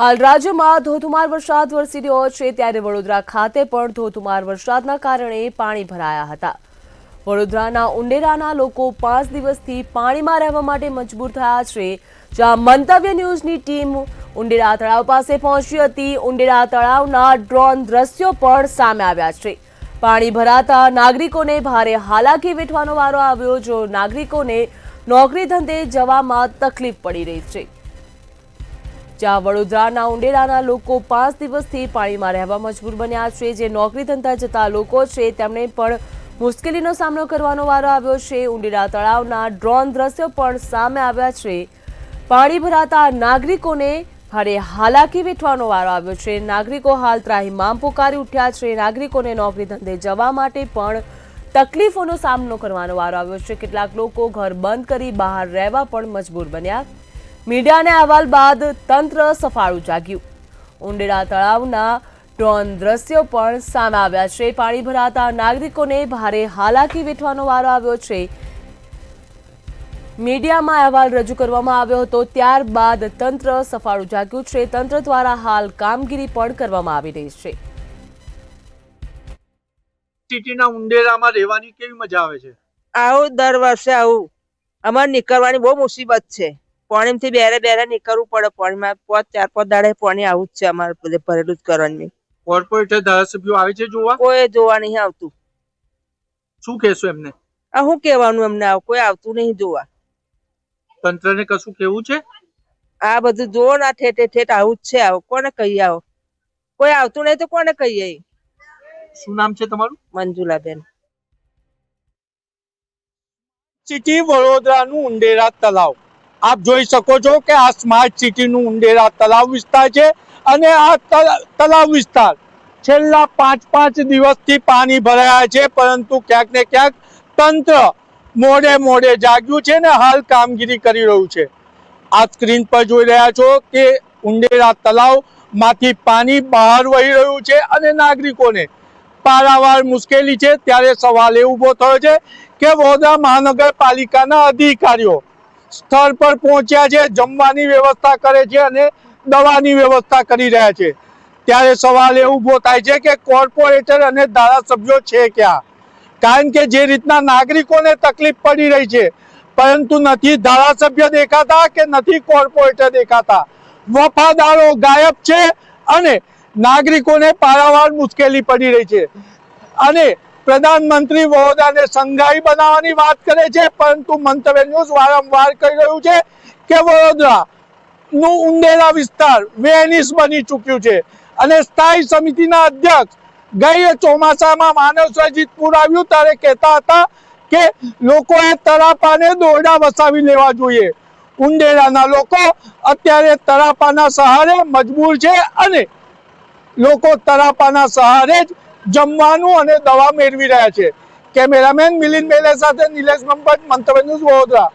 હાલ રાજ્યમાં ધોધમાર વરસાદ વરસી રહ્યો છે ત્યારે વડોદરા ખાતે પણ ધોધમાર વરસાદના કારણે પાણી ભરાયા હતા। વડોદરાના ઉંડેરાના લોકો 5 દિવસથી પાણીમાં રહેવા માટે મજબૂર થયા છે। જ્યાં મંતવ્ય ન્યૂઝની ટીમ ઉંડેરા તળાવ પાસે પહોંચી હતી। ઉંડેરા તળાવના ડ્રોન દ્રશ્યો પણ સામે આવ્યા છે। પાણી ભરાતા નાગરિકોને ભારે હાલાકી વેઠવાનો વારો આવ્યો। જો નાગરિકોને નોકરી ધંધે જવામાં તકલીફ પડી રહી છે। જ્યાં વડોદરાના ઉંડેરાના લોકો 5 દિવસથી પાણીમાં રહેવા મજબૂર બન્યા છે। જે નોકરી ધંધા જતા લોકો છે તેમને પણ મુશ્કેલીનો સામનો કરવાનો વારો આવ્યો છે। ઉંડેરા તળાવના ડ્રોન દ્રશ્યો પણ સામે આવ્યા છે। પાણી ભરાતા નાગરિકોને ભારે હાલાકી વેઠવાનો વારો આવ્યો છે। નાગરિકો હાલ ત્રાહિમામ પોકારી ઉઠ્યા છે। નાગરિકોને નોકરી ધંધે જવા માટે પણ તકલીફોનો સામનો કરવાનો વારો આવ્યો છે। કેટલાક લોકો ઘર બંધ કરી બહાર રહેવા પણ મજબૂર બન્યા। મીડિયાના અહેવાલ બાદ તંત્ર સફાળું જાગ્યું। ઉંડેરા તળાવના ડ્રોન દ્રશ્યો પણ સામે આવ્યા છે। પાણી ભરાતા નાગરિકોને ભારે હાલાકી વેઠવાનો વારો આવ્યો છે। મીડિયામાં અહેવાલ રજૂ કરવામાં આવ્યો હતો ત્યારબાદ તંત્ર સફાળું જાગ્યું છે। તંત્ર દ્વારા હાલ કામગીરી પણ કરવામાં આવી રહી છે। સિટીના ઉંડેરામાં રહેવાની કેવી મજા આવે છે? આવું દર વર્ષે આવું અમારે નીકળવાની બહુ મુસીબત છે। પાણીથી બેરે નીકળવું પડે। પાણીમાં 4-5 દાડે પાણી આવું જ છે। અમારે ભરેલું જ કરવાનું। કોર્પોરેટર ધારાસભ્યો આવે છે જોવા? કોઈ જોવા નહીં આવતું। શું કહેશો એમને? આ શું કહેવાનું એમને? કોઈ આવતું નહીં જોવા। તંત્રને કશું કેવું છે? આ બધું જોવો ના ઠેઠ આવું જ છે। આવો કોને કહીએ? આવો કોઈ આવતું નહીં તો કોને કહીએ? શું નામ છે તમારું? મંજુલાબેન। સિટી વડોદરાનું ઉંડેરા તળાવ આપ જોઈ શકો છો કે આ સ્માર્ટ સિટીનું ઉંડેરા તળાવ વિસ્તાર છે। અને આ તળાવ વિસ્તાર છેલ્લા 5 દિવસથી પાણી ભરાયા છે। પરંતુ ક્યાંક ને ક્યાંક તંત્ર મોડે જાગ્યું છે ને હાલ કામગીરી કરી રહ્યું છે। આ સ્ક્રીન પર જોઈ રહ્યા છો કે ઉંડેરા તળાવમાંથી પાણી બહાર વહી રહ્યું છે અને નાગરિકોને પારાવાર મુશ્કેલી છે। ત્યારે સવાલ એ ઊભો થયો છે કે વડોદરા મહાનગરપાલિકાના અધિકારીઓ સ્થળ પર પહોંચ્યા છે, જમવાની વ્યવસ્થા કરે છે અને દવાની વ્યવસ્થા કરી રહ્યા છે। ત્યારે સવાલ એ ઊભો થાય છે કે કોર્પોરેટર અને ધારાસભ્યો છે ક્યાં? કારણ કે જે રીતના નાગરિકોને તકલીફ પડી રહી છે પરંતુ નથી ધારાસભ્ય દેખાતા કે નથી કોર્પોરેટર દેખાતા। વફાદારો ગાયબ છે અને નાગરિકોને પારાવાર મુશ્કેલી પડી રહી છે। અને પ્રધાનમંત્રી વડોદરાને સંઘાઈ બનાવવાની વાત કરે છે પરંતુ મંતવ્ય ન્યૂઝ વારંવાર કહી રહ્યું છે કે વડોદરાનું ઉંડેરા વિસ્તાર વેનિસ બની ચૂક્યું છે। અને સ્થાયી સમિતિના અધ્યક્ષ ગઈ ચોમાસામાં માનવ સર્જિત પૂર આવ્યું ત્યારે કહેતા હતા કે લોકોએ તરાપાને દોરડા વસાવી લેવા જોઈએ। ઉંડેરાના લોકો અત્યારે તરાપાના સહારે મજબૂર છે અને લોકો તરાપાના સહારે જ જમવાનું અને દવા મેળવી રહ્યા છે। કેમેરામેન મિલિંદ મેલે સાથે નિલેશ બ્રહ્મભટ્ટ, મંતવ્ય ન્યૂઝ, વડોદરા।